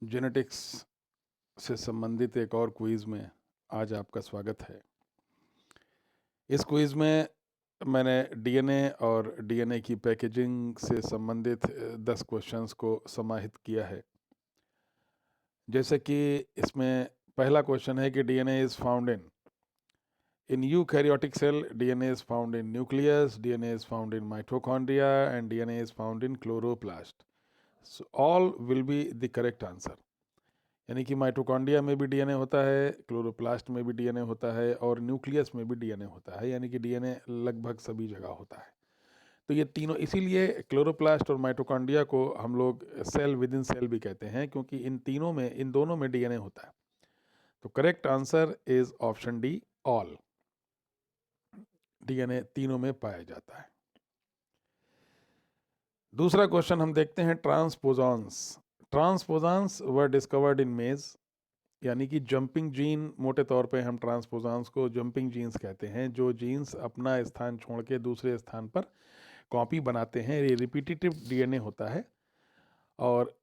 Genetics से संबंधित एक और क्विज़ में आज आपका स्वागत है। इस क्विज़ में मैंने डीएनए और डीएनए की पैकेजिंग से संबंधित 10 क्वेश्चंस को समाहित किया है। जैसे कि इसमें पहला क्वेश्चन है कि DNA is found in eukaryotic cell, DNA is found in nucleus, DNA is found in mitochondria and DNA is found in chloroplast. So all will be the correct answer. यानी कि माइटोकॉन्ड्रिया में भी DNA होता है, chloroplast में भी DNA होता है और न्यूक्लियस में भी डीएनए होता है, यानी कि डीएनए लगभग सभी जगह होता है। तो ये तीनों, इसीलिए क्लोरोप्लास्ट और माइटोकॉन्ड्रिया को हम लोग सेल विद इन सेल भी कहते हैं, क्योंकि इन दोनों में डीएनए होता है। तो correct answer is option D, all. DNA तीनों में पाया जाता है। दूसरा क्वेश्चन हम देखते हैं, ट्रांसपोजॉन्स। ट्रांसपोजॉन्स वर डिस्कवर्ड इन मेज, यानी कि जंपिंग जीन, मोटे तौर पे हम ट्रांसपोजॉन्स को जंपिंग जीन्स कहते हैं, जो जीन्स अपना स्थान छोड़ के दूसरे स्थान पर कॉपी बनाते हैं। ये रिपीटेटिव डीएनए होता है और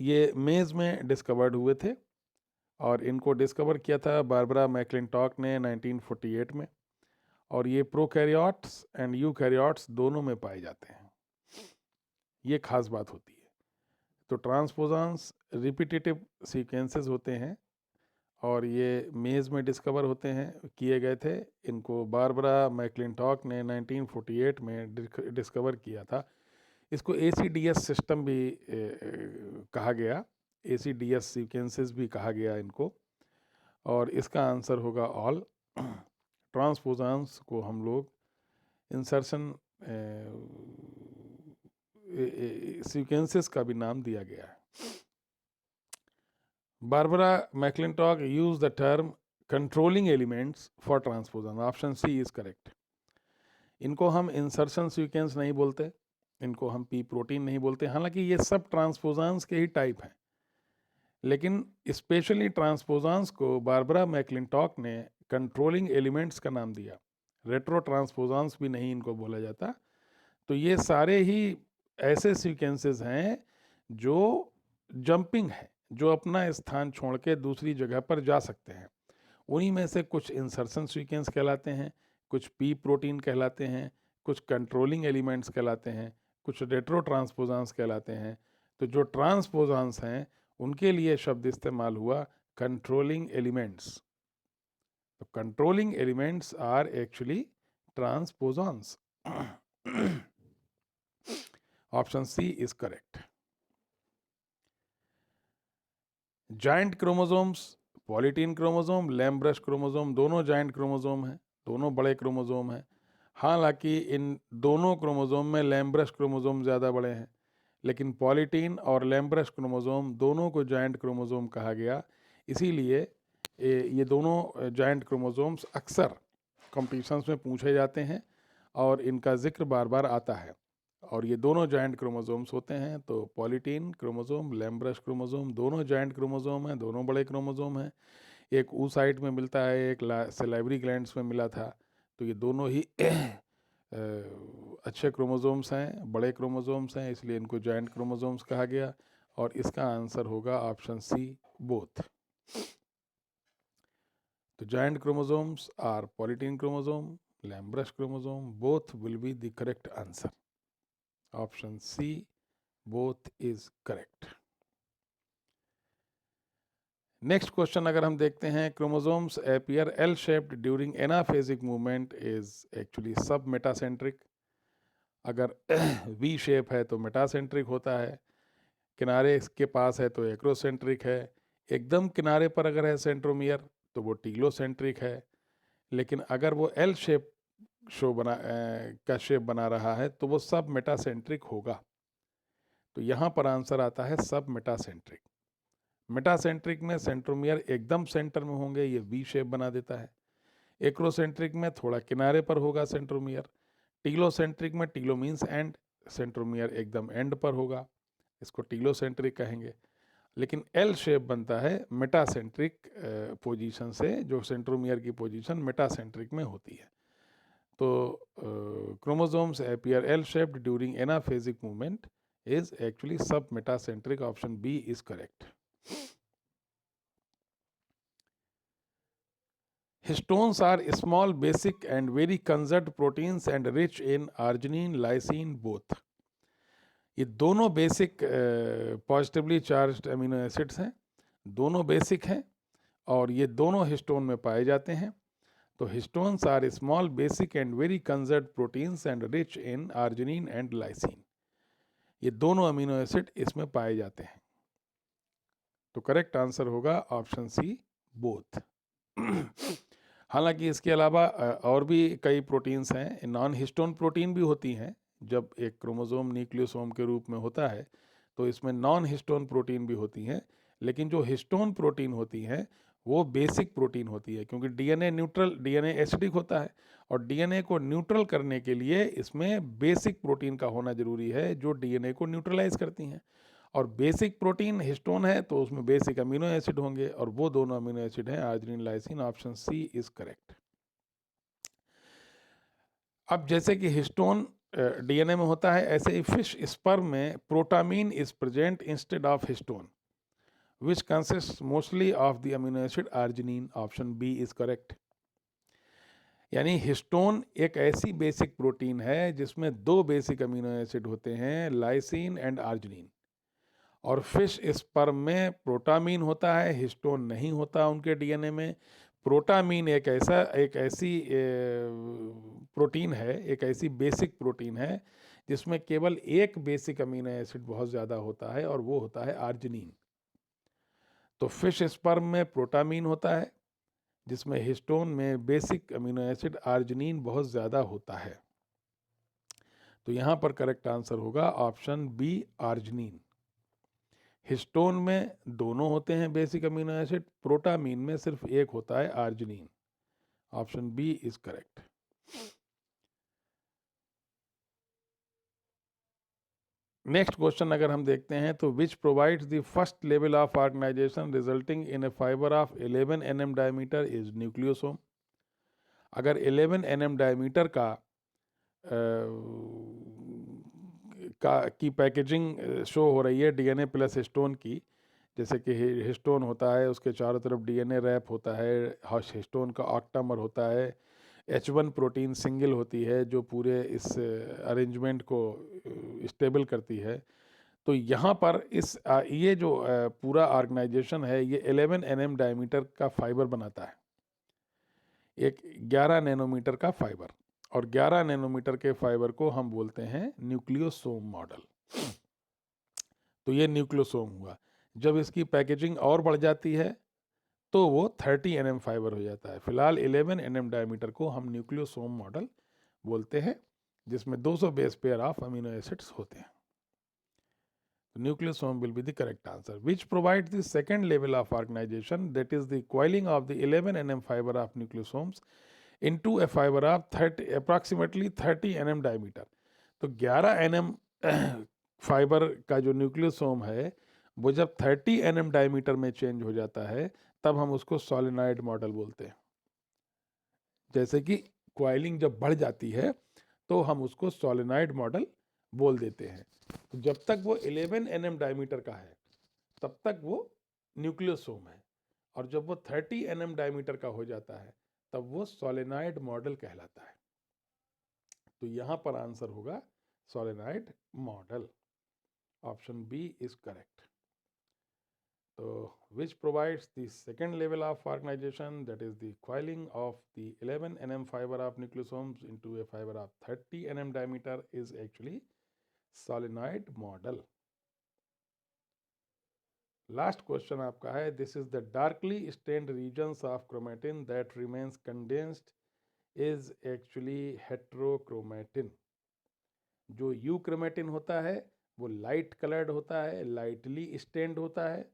ये मेज में डिस्कवर्ड हुए थे और इनको डिस्कवर किया था बारबरा मैकलिंटॉक ने 1948 में। और ये प्रोकैरियोट्स एंड यूकैरियोट्स दोनों में पाए जाते हैं। ये खास बात होती है। तो ट्रांसपोजॉन्स रिपीटेटिव सीक्वेंसेस होते हैं और ये मेज में डिस्कवर होते हैं, किए गए थे। इनको बारबरा मैकलिंटॉक ने 1948 में डिस्कवर किया था। इसको ACDS सिस्टम भी कहा गया, ACDS सीक्वेंसेस भी कहा गया इनको, और इसका आंसर होगा ऑल। ट्रांसपोजॉन्स को हम लोग इंसर्शन सीक्वेंसेस का भी नाम दिया गया है। Barbara McClintock used the term controlling elements for transposon. Option C is correct. इनको हम इंसर्शन सीक्वेंस नहीं बोलते, इनको हम पी प्रोटीन नहीं बोलते, हालांकि ये सब ट्रांसपोजॉन्स के ही टाइप हैं, लेकिन स्पेशली ट्रांसपोजॉन्स को बारबरा मैकलिंटॉक ने कंट्रोलिंग एलिमेंट्स का नाम दिया। रेट्रो ट्रांसपोजॉन्स भी नहीं इनको बोला जाता। तो ये सारे ही ऐसे सीक्वेंसेस हैं जो जंपिंग है, जो अपना स्थान छोड़ के दूसरी जगह पर जा सकते हैं। उन्हीं में से कुछ इंसर्शन सीक्वेंस कहलाते हैं, कुछ पी प्रोटीन कहलाते हैं, कुछ कंट्रोलिंग एलिमेंट्स कहलाते हैं, कुछ रेट्रो ट्रांसपोजॉन्स कहलाते हैं। तो जो ट्रांसपोजॉन्स हैं उनके लिए शब्द इस्तेमाल हुआ कंट्रोलिंग एलिमेंट्स। तो controlling elements are actually transposons. Option C is correct. Giant chromosomes, polytene chromosome, lampbrush chromosome, दोनों जाइंट क्रोमोसोम हैं, दोनों बड़े क्रोमोसोम हैं। हालांकि इन दोनों क्रोमोसोम में लैम्ब्रश क्रोमोसोम ज़्यादा बड़े हैं, लेकिन पॉलीटीन और लैम्ब्रश क्रोमोसोम दोनों को जाइंट क्रोमोसोम कहा गया। इसीलिए ये दोनों जाइंट क्रोमोसोम्स अक्सर कॉम्पिटिशन्स में पूछे जाते हैं और इनका जिक्र बार बार आता है। और ये दोनों जाइंट क्रोमोसोम्स होते हैं। तो पॉलीटीन क्रोमोसोम, लैम्ब्रश क्रोमोसोम, दोनों जाइंट क्रोमोसोम हैं, दोनों बड़े क्रोमोसोम हैं। एक ऊसाइट में मिलता है, एक सैलिवरी ग्लैंड्स में मिला था। तो ये दोनों ही अच्छे क्रोमोसोम्स हैं, बड़े क्रोमोसोम्स हैं, इसलिए इनको जाइंट क्रोमोसोम्स कहा गया। और इसका आंसर होगा ऑप्शन सी, बोथ। तो giant chromosomes are polytene chromosome, lampbrush chromosome, both will be the correct answer. Option C, both is correct. Next question अगर हम देखते हैं, chromosomes appear L shaped during anaphasic movement is actually sub metacentric. अगर V shape है तो metacentric होता है, किनारे इसके पास है तो एक्रोसेंट्रिक है, एकदम किनारे पर अगर है सेंट्रोमियर तो वो टीलोसेंट्रिक है। लेकिन अगर वो एल शेप का शेप बना रहा है तो वो सब मेटासेंट्रिक होगा। तो यहाँ पर आंसर आता है सब मेटासेंट्रिक। मेटासेंट्रिक में सेंट्रोमियर एकदम सेंटर में होंगे, ये वी शेप बना देता है। एक्रोसेंट्रिक में थोड़ा किनारे पर होगा सेंट्रोमियर। टीलोसेंट्रिक में, टीलो मीन्स एंड, सेंट्रोमियर एकदम एंड पर होगा, इसको टीलोसेंट्रिक कहेंगे। लेकिन एल शेप बनता है मेटासेंट्रिक पोजीशन से, जो सेंट्रोमियर की पोजीशन मेटासेंट्रिक में होती है। तो chromosomes appear L shaped during anaphasic movement is actually sub metacentric. Option B is correct. Histones are small basic and very conserved proteins and rich in arginine lysine both. ये दोनों basic positively charged amino acids हैं, दोनों basic हैं और ये दोनों histone में पाए जाते हैं। तो histones are small basic and very conserved proteins and rich in arginine and lysine. ये दोनों अमीनो एसिड इसमें पाए जाते हैं। तो करेक्ट आंसर होगा ऑप्शन सी, बोथ। हालांकि इसके अलावा और भी कई प्रोटीन्स हैं, नॉन हिस्टोन प्रोटीन भी होती हैं। जब एक क्रोमोसोम न्यूक्लियोसोम के रूप में होता है तो इसमें नॉन हिस्टोन प्रोटीन भी होती हैं, लेकिन जो हिस्टोन प्रोटीन होती हैं वो बेसिक प्रोटीन होती है, क्योंकि डीएनए एसिडिक होता है और डीएनए को न्यूट्रल करने के लिए इसमें बेसिक प्रोटीन का होना जरूरी है जो डीएनए को न्यूट्रलाइज करती हैं। और बेसिक प्रोटीन हिस्टोन है तो उसमें बेसिक अमीनो एसिड होंगे और वो दोनों अमीनो एसिड हैं arginine lysine. Option C is correct. अब जैसे कि हिस्टोन डीएनए में होता है, ऐसे ही फिश स्पर्म में protamine is present instead of histone which consist mostly of the amino acid arginine. Option B is correct. यानी हिस्टोन एक ऐसी बेसिक प्रोटीन है जिसमें दो बेसिक अमीनो एसिड होते हैं, लाइसिन एंड आर्जिनिन। और फिश स्पर्म में प्रोटामीन होता है, हिस्टोन नहीं होता उनके डीएनए में। प्रोटामीन एक ऐसी प्रोटीन है, एक ऐसी बेसिक प्रोटीन है जिसमें केवल एक बेसिक अमीनो एसिड बहुत ज़्यादा होता है और वो होता है आर्जिनिन। तो फिश स्पर्म में प्रोटामीन होता है जिसमें हिस्टोन में बेसिक अमीनो एसिड आर्जिनिन बहुत ज़्यादा होता है। तो यहाँ पर करेक्ट आंसर होगा ऑप्शन बी, आर्जिनिन। हिस्टोन में दोनों होते हैं बेसिक अमीनो एसिड, प्रोटामीन में सिर्फ एक होता है, arginine. Option B is correct. Next question अगर हम देखते हैं तो which provides the first level of organisation resulting in a fibre of 11 nm diameter is nucleosome. अगर 11 nm डायमीटर की पैकेजिंग शो हो रही है डीएनए प्लस हिस्टोन की, जैसे कि हिस्टोन होता है उसके चारों तरफ डीएनए रैप होता है, हिस्टोन का ऑक्टामर होता है, H1 प्रोटीन सिंगल होती है जो पूरे इस अरेंजमेंट को स्टेबल करती है। तो यहाँ पर ये जो पूरा ऑर्गेनाइजेशन है ये 11 nm डायमीटर का फाइबर बनाता है, एक 11 नैनोमीटर का फाइबर, और 11 नैनोमीटर के फाइबर को हम बोलते हैं न्यूक्लियोसोम मॉडल। तो ये न्यूक्लियोसोम हुआ। जब इसकी पैकेजिंग और बढ़ जाती है तो वो 30 nm फाइबर हो जाता है। फिलहाल 11 nm डायमीटर को हम न्यूक्लियोसोम मॉडल बोलते हैं जिसमें 200 base pair of amino acids होते हैं। Nucleosome will be the correct answer, which provides the second level of organization, that is the coiling of the 11 nm fiber of nucleosomes into a fiber of approximately 30 nm diameter। तो 11 nm fibre का जो nucleosome है वो जब 30 nm diameter में change हो जाता है तब हम उसको सोलेनॉइड मॉडल बोलते हैं। जैसे कि क्वाइलिंग जब बढ़ जाती है तो हम उसको सोलेनॉइड मॉडल बोल देते हैं। तो जब तक वो 11 nm डायमीटर का है तब तक वो न्यूक्लियोसोम है, और जब वो 30 nm डायमीटर का हो जाता है तब वो सोलेनॉइड मॉडल कहलाता है। तो यहाँ पर आंसर होगा solenoid model. Option B is correct. तो which provides the second level of organization, that is the coiling of the 11 nm fiber of nucleosomes into a fiber of 30 nm diameter, is actually solenoid model। Last question आपका है, this is the darkly stained regions of chromatin that remains condensed is actually heterochromatin. जो euchromatin होता है वो light coloured होता है, lightly stand होता है।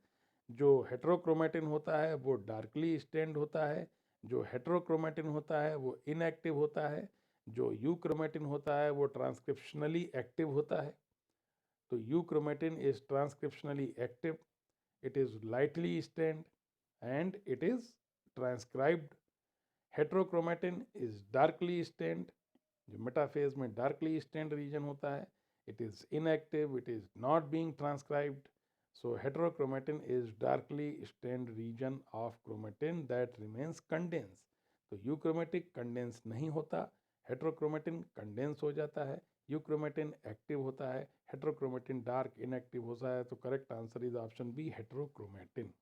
जो हेट्रोक्रोमेटिन होता है वो डार्कली स्टेन्ड होता है। जो हेट्रोक्रोमेटिन होता है वो इनएक्टिव होता है। जो यू क्रोमेटिन होता है वो ट्रांसक्रिप्शनली एक्टिव होता है। तो you chromatin is transcriptionally active, it is lightly stained and it is transcribed। heterochromatin is darkly stained, जो मेटाफेज में darkly stained region होता है, it is inactive, it is not being transcribed। so heterochromatin is darkly stained region of chromatin that remains condensed। तो यूक्रोमेटिक condense नहीं होता, heterochromatin condense हो जाता है, यूक्रोमेटिन एक्टिव होता है, हेट्रोक्रोमेटिन डार्क इनएक्टिव होता है। तो correct answer is option B, heterochromatin.